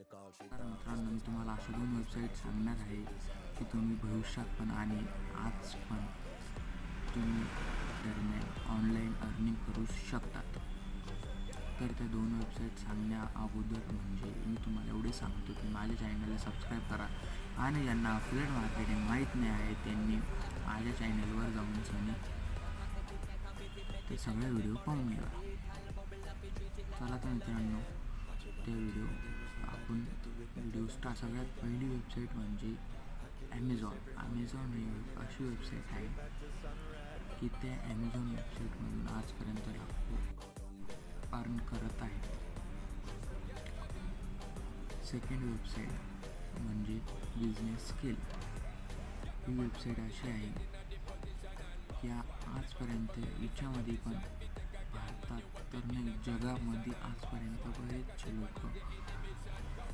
तर मित्रांनो, मी तुम्हाला अशा 2 वेबसाईट सांगणार आहे की तुम्ही भविष्यात पण आणि आज पण तुम्ही दरम्यान ऑनलाईन अर्निंग करू शकतात. तर त्या 2 वेबसाईट सांगण्या अगोदर म्हणजे मी तुम्हाला एवढे सांगतो की माझ्या चॅनलला सबस्क्राईब करा आणि ज्यांना अफिलिएट मार्केटिंग माहीत नाही आहे त्यांनी माझ्या चॅनलवर जाऊन ते सगळे व्हिडिओ पाहून घ्या. चला तर मित्रांनो, ते आपण व्हिडिओ सगळ्यात पहिली वेबसाईट म्हणजे ॲमेझॉन ही अशी वेबसाईट आहे की त्या ॲमेझॉन वेबसाईटमधून आजपर्यंत लाखो अर्न करत आहे. सेकंड वेबसाईट म्हणजे बिझनेस स्किल. ही वेबसाईट अशी आहे की आजपर्यंत याच्यामध्ये पण भारतात तर नाही जगामध्ये आजपर्यंत बरेचसे लोक